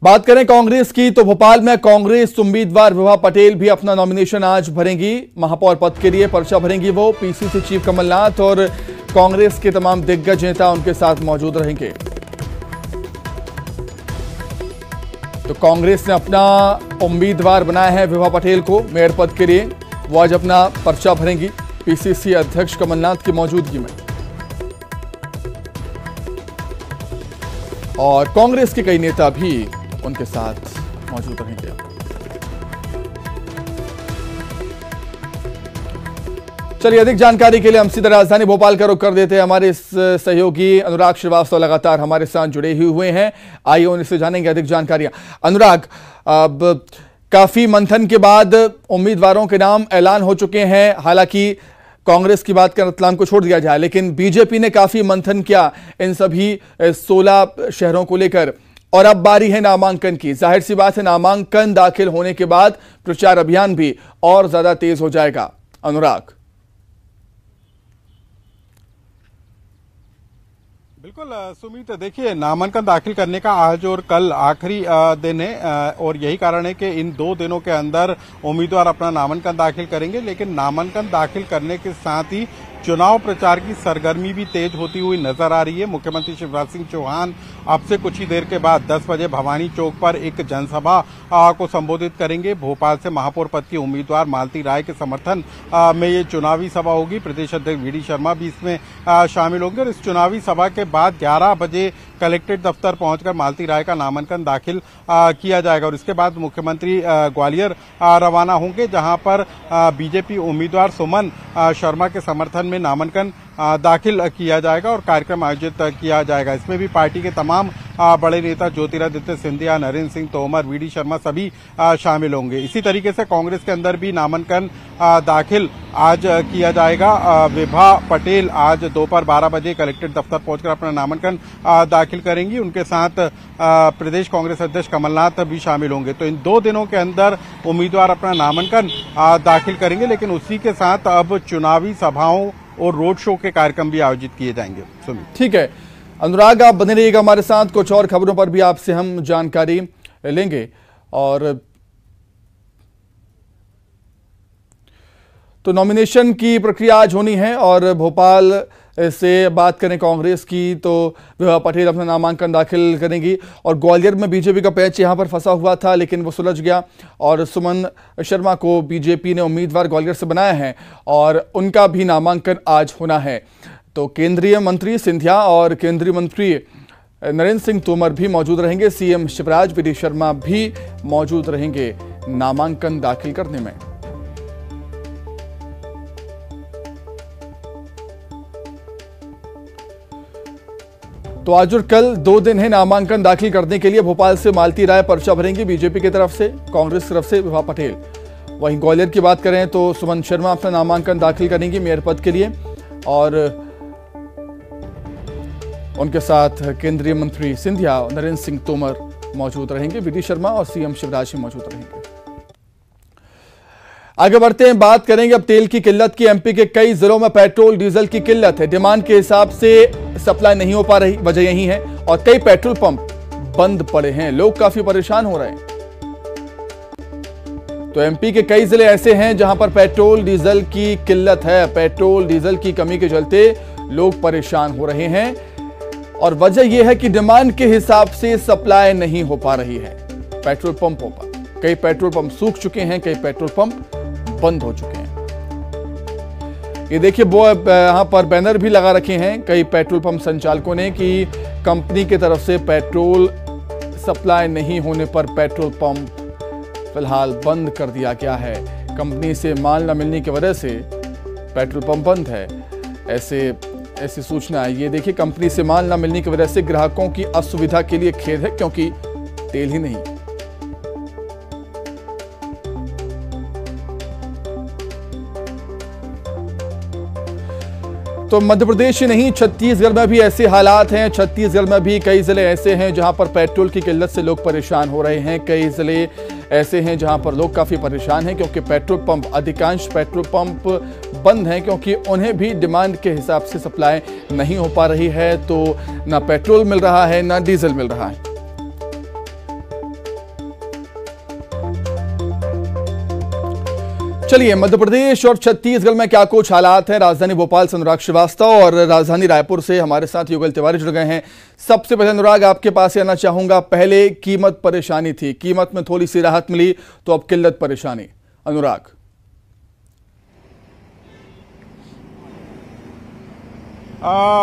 बात करें कांग्रेस की तो भोपाल में कांग्रेस उम्मीदवार विभा पटेल भी अपना नॉमिनेशन आज भरेंगी। महापौर पद के लिए पर्चा भरेंगी वो। पीसीसी चीफ कमलनाथ और कांग्रेस के तमाम दिग्गज नेता उनके साथ मौजूद रहेंगे। तो कांग्रेस ने अपना उम्मीदवार बनाया है विभा पटेल को मेयर पद के लिए। वो आज अपना पर्चा भरेंगी पीसीसी अध्यक्ष कमलनाथ की मौजूदगी में। और कांग्रेस के कई नेता भी उनके साथ मौजूद रहेंगे। चलिए, अधिक जानकारी के लिए हम सीधा राजधानी भोपाल का रुख कर देते हैं। हमारे सहयोगी अनुराग श्रीवास्तव लगातार हमारे साथ जुड़े हुए हैं। आइए उनसे जानेंगे अधिक जानकारियां। अनुराग, अब काफी मंथन के बाद उम्मीदवारों के नाम ऐलान हो चुके हैं। हालांकि कांग्रेस की बात कर रतलाम को छोड़ दिया जाए, लेकिन बीजेपी ने काफी मंथन किया इन सभी 16 शहरों को लेकर। और अब बारी है नामांकन की। जाहिर सी बात है, नामांकन दाखिल होने के बाद प्रचार अभियान भी और ज्यादा तेज हो जाएगा। अनुराग। बिल्कुल सुमित, देखिए नामांकन दाखिल करने का आज और कल आखिरी दिन है और यही कारण है कि इन 2 दिनों के अंदर उम्मीदवार अपना नामांकन दाखिल करेंगे। लेकिन नामांकन दाखिल करने के साथ ही चुनाव प्रचार की सरगर्मी भी तेज होती हुई नजर आ रही है। मुख्यमंत्री शिवराज सिंह चौहान अब से कुछ ही देर के बाद 10 बजे भवानी चौक पर एक जनसभा को संबोधित करेंगे। भोपाल से महापौर पद की उम्मीदवार मालती राय के समर्थन में ये चुनावी सभा होगी। प्रदेश अध्यक्ष वीडी शर्मा भी इसमें शामिल होंगे और इस चुनावी सभा के बाद 11 बजे कलेक्ट्रेट दफ्तर पहुंचकर मालती राय का नामांकन दाखिल किया जाएगा और इसके बाद मुख्यमंत्री ग्वालियर रवाना होंगे, जहां पर बीजेपी उम्मीदवार सुमन शर्मा के समर्थन में नामांकन दाखिल किया जाएगा और कार्यक्रम आयोजित किया जाएगा। इसमें भी पार्टी के तमाम बड़े नेता ज्योतिरादित्य सिंधिया, नरेंद्र सिंह तोमर, वीडी शर्मा सभी शामिल होंगे। इसी तरीके से कांग्रेस के अंदर भी नामांकन दाखिल आज किया जाएगा। विभा पटेल आज दोपहर 12 बजे कलेक्ट्रेट दफ्तर पहुंचकर अपना नामांकन दाखिल करेंगी। उनके साथ प्रदेश कांग्रेस अध्यक्ष कमलनाथ भी शामिल होंगे। तो इन 2 दिनों के अंदर उम्मीदवार अपना नामांकन दाखिल करेंगे, लेकिन उसी के साथ अब चुनावी सभाओं और रोड शो के कार्यक्रम भी आयोजित किए जाएंगे। सुनिए। ठीक है अनुराग, आप बने रहिएगा हमारे साथ। कुछ और खबरों पर भी आपसे हम जानकारी लेंगे। और तो नॉमिनेशन की प्रक्रिया आज होनी है। और भोपाल से बात करें कांग्रेस की तो विभा पटेल अपना नामांकन दाखिल करेंगी। और ग्वालियर में बीजेपी का पैच यहां पर फंसा हुआ था, लेकिन वो सुलझ गया और सुमन शर्मा को बीजेपी ने उम्मीदवार ग्वालियर से बनाया है और उनका भी नामांकन आज होना है। तो केंद्रीय मंत्री सिंधिया और केंद्रीय मंत्री नरेंद्र सिंह तोमर भी मौजूद रहेंगे। सीएम शिवराज वीडी शर्मा भी मौजूद रहेंगे नामांकन दाखिल करने में। तो आज और कल 2 दिन है नामांकन दाखिल करने के लिए। भोपाल से मालती राय पर्चा भरेंगी बीजेपी की तरफ से, कांग्रेस की तरफ से विभा पटेल। वहीं ग्वालियर की बात करें तो सुमन शर्मा अपना नामांकन दाखिल करेंगी मेयर पद के लिए और उनके साथ केंद्रीय मंत्री सिंधिया और नरेंद्र सिंह तोमर मौजूद रहेंगे। वीडी शर्मा और सीएम शिवराज भी मौजूद रहेंगे। आगे बढ़ते हैं, बात करेंगे अब तेल की किल्लत की। एमपी के कई जिलों में पेट्रोल डीजल की किल्लत है। डिमांड के हिसाब से सप्लाई नहीं हो पा रही, वजह यही है। और कई पेट्रोल पंप बंद पड़े हैं, लोग काफी परेशान हो रहे हैं। तो एमपी के कई जिले ऐसे हैं जहां पर पेट्रोल डीजल की किल्लत है। पेट्रोल डीजल की कमी के चलते लोग परेशान हो रहे हैं और वजह यह है कि डिमांड के हिसाब से सप्लाई नहीं हो पा रही है पेट्रोल पंपों पर। कई पेट्रोल पंप सूख चुके हैं, कई पेट्रोल पंप बंद हो चुके हैं। ये देखिए, वो यहां पर बैनर भी लगा रखे हैं कई पेट्रोल पंप संचालकों ने कि कंपनी की तरफ से पेट्रोल सप्लाई नहीं होने पर पेट्रोल पंप फिलहाल बंद कर दिया गया है। कंपनी से माल न मिलने की वजह से पेट्रोल पंप बंद है, ऐसी सूचना है। ये देखिए, कंपनी से माल न मिलने की वजह से ग्राहकों की असुविधा के लिए खेद है, क्योंकि तेल ही नहीं। तो मध्य प्रदेश ही नहीं, छत्तीसगढ़ में भी ऐसे हालात हैं। छत्तीसगढ़ में भी कई जिले ऐसे हैं जहां पर पेट्रोल की किल्लत से लोग परेशान हो रहे हैं। कई जिले ऐसे हैं जहां पर लोग काफी परेशान हैं क्योंकि पेट्रोल पंप, अधिकांश पेट्रोल पंप बंद हैं क्योंकि उन्हें भी डिमांड के हिसाब से सप्लाई नहीं हो पा रही है। तो ना पेट्रोल मिल रहा है, ना डीजल मिल रहा है। चलिए, मध्य प्रदेश और छत्तीसगढ़ में क्या कुछ हालात हैं। राजधानी भोपाल से अनुराग श्रीवास्तव और राजधानी रायपुर से हमारे साथ युगल तिवारी जुड़ गए हैं। सबसे पहले अनुराग, आपके पास आना चाहूंगा। पहले कीमत परेशानी थी, कीमत में थोड़ी सी राहत मिली, तो अब किल्लत परेशानी। अनुराग।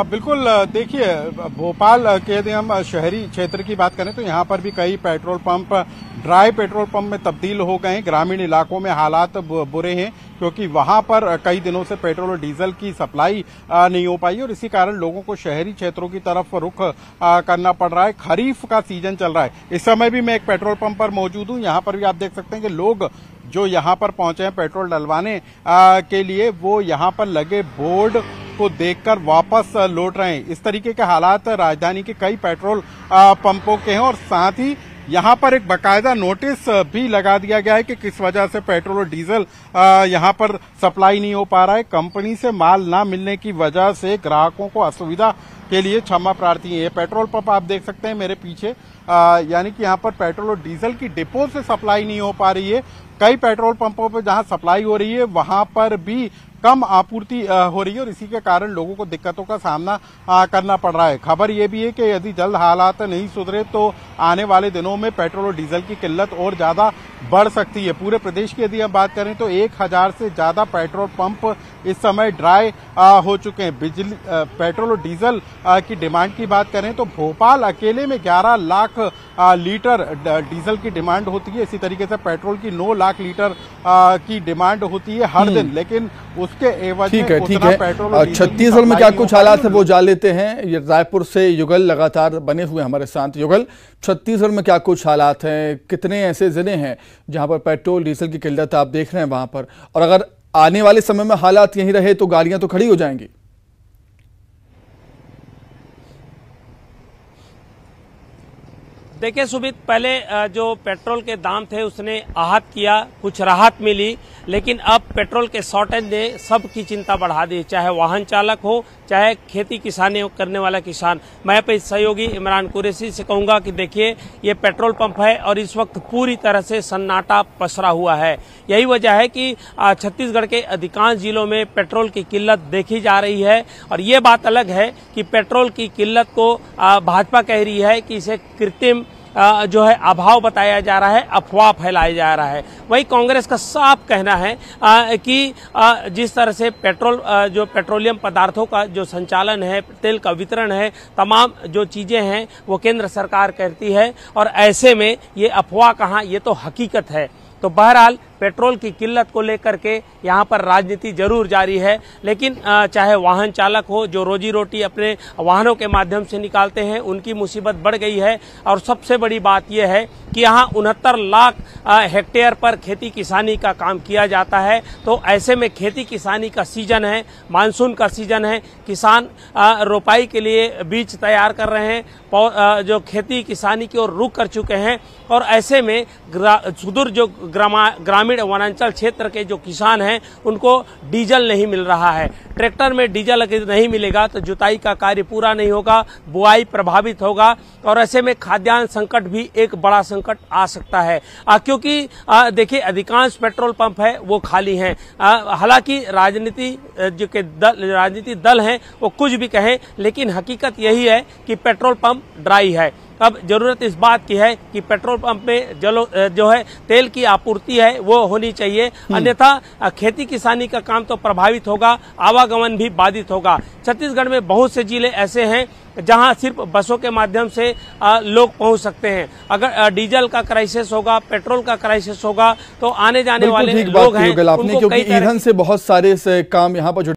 बिल्कुल, देखिए भोपाल के यदि हम शहरी क्षेत्र की बात करें तो यहाँ पर भी कई petrol pump dry petrol pump में तब्दील हो गए हैं। ग्रामीण इलाकों में हालात बुरे हैं क्योंकि वहां पर कई दिनों से पेट्रोल और डीजल की सप्लाई नहीं हो पाई और इसी कारण लोगों को शहरी क्षेत्रों की तरफ रुख करना पड़ रहा है। खरीफ का सीजन चल रहा है। इस समय भी मैं एक पेट्रोल पंप पर मौजूद हूँ। यहाँ पर भी आप देख सकते हैं कि लोग जो यहाँ पर पहुंचे हैं पेट्रोल डलवाने के लिए, वो यहाँ पर लगे बोर्ड को देखकर वापस लौट रहे हैं। इस तरीके के हालात राजधानी के कई पेट्रोल पंपों के हैं और साथ ही यहाँ पर एक बाकायदा नोटिस भी लगा दिया गया है कि किस वजह से पेट्रोल और डीजल यहाँ पर सप्लाई नहीं हो पा रहा है। कंपनी से माल ना मिलने की वजह से ग्राहकों को असुविधा के लिए क्षमा प्रार्थी है। ये पेट्रोल पंप आप देख सकते हैं मेरे पीछे, यानी कि यहाँ पर पेट्रोल और डीजल की डिपो से सप्लाई नहीं हो पा रही है। कई पेट्रोल पंपों पर जहां सप्लाई हो रही है वहां पर भी कम आपूर्ति हो रही है और इसी के कारण लोगों को दिक्कतों का सामना करना पड़ रहा है। खबर ये भी है कि यदि जल्द हालात नहीं सुधरे तो आने वाले दिनों में पेट्रोल और डीजल की किल्लत और ज्यादा बढ़ सकती है। पूरे प्रदेश की यदि हम बात करें तो 1000 से ज्यादा पेट्रोल पंप इस समय ड्राई हो चुके हैं। बिजली पेट्रोल और डीजल की डिमांड की बात करें तो भोपाल अकेले में 11 लाख लीटर डीजल की डिमांड होती है। इसी तरीके से पेट्रोल की 9 लाख लीटर की डिमांड होती है हर दिन, लेकिन उसके एवज में उतना पेट्रोल और छत्तीसगढ़ में क्या कुछ हालात है वो जान लेते हैं। ये रायपुर से युगल लगातार बने हुए हमारे साथ। युगल, छत्तीसगढ़ में क्या कुछ हालात हैं, कितने ऐसे जिले हैं जहां पर पेट्रोल डीजल की किल्लत आप देख रहे हैं वहां पर, और अगर आने वाले समय में हालात यही रहे तो गाड़ियां तो खड़ी हो जाएंगी? देखिए सुमित, पहले जो पेट्रोल के दाम थे उसने आहत किया, कुछ राहत मिली, लेकिन अब पेट्रोल के शॉर्टेज ने सबकी चिंता बढ़ा दी, चाहे वाहन चालक हो, चाहे खेती किसानी करने वाला किसान। मैं अपने सहयोगी इमरान कुरैशी से कहूंगा कि देखिए ये पेट्रोल पंप है और इस वक्त पूरी तरह से सन्नाटा पसरा हुआ है। यही वजह है कि छत्तीसगढ़ के अधिकांश जिलों में पेट्रोल की किल्लत देखी जा रही है और ये बात अलग है कि पेट्रोल की किल्लत को भाजपा कह रही है कि इसे कृत्रिम जो है अभाव बताया जा रहा है, अफवाह फैलाया जा रहा है। वही कांग्रेस का साफ कहना है कि जिस तरह से पेट्रोल जो पेट्रोलियम पदार्थों का जो संचालन है, तेल का वितरण है, तमाम जो चीजें हैं वो केंद्र सरकार करती है और ऐसे में ये अफवाह कहाँ, ये तो हकीकत है। तो बहरहाल पेट्रोल की किल्लत को लेकर के यहाँ पर राजनीति जरूर जारी है, लेकिन चाहे वाहन चालक हो जो रोजी रोटी अपने वाहनों के माध्यम से निकालते हैं, उनकी मुसीबत बढ़ गई है। और सबसे बड़ी बात यह है कि यहाँ 69 लाख हेक्टेयर पर खेती किसानी का काम किया जाता है। तो ऐसे में खेती किसानी का सीजन है, मानसून का सीजन है, किसान रोपाई के लिए बीज तैयार कर रहे हैं, जो खेती किसानी की ओर रुख कर चुके हैं। और ऐसे में सुदूर जो ग्रामीण वनांचल क्षेत्र के जो किसान हैं उनको डीजल नहीं मिल रहा है। ट्रैक्टर में डीजल अगर नहीं मिलेगा तो जुताई का कार्य पूरा नहीं होगा, बुआई प्रभावित होगा और ऐसे में खाद्यान्न संकट भी एक बड़ा संकट आ सकता है। क्योंकि देखिए अधिकांश पेट्रोल पंप है वो खाली हैं। हालांकि राजनीति दल हैं वो कुछ भी कहें, लेकिन हकीकत यही है कि पेट्रोल पंप ड्राई है। अब जरूरत इस बात की है कि पेट्रोल पंप में जो है तेल की आपूर्ति है वो होनी चाहिए, अन्यथा खेती किसानी का काम तो प्रभावित होगा, आवागमन भी बाधित होगा। छत्तीसगढ़ में बहुत से जिले ऐसे हैं जहां सिर्फ बसों के माध्यम से लोग पहुंच सकते हैं। अगर डीजल का क्राइसिस होगा, पेट्रोल का क्राइसिस होगा तो आने जाने वाले लोग हैं, क्योंकि ईंधन से बहुत सारे काम यहाँ पर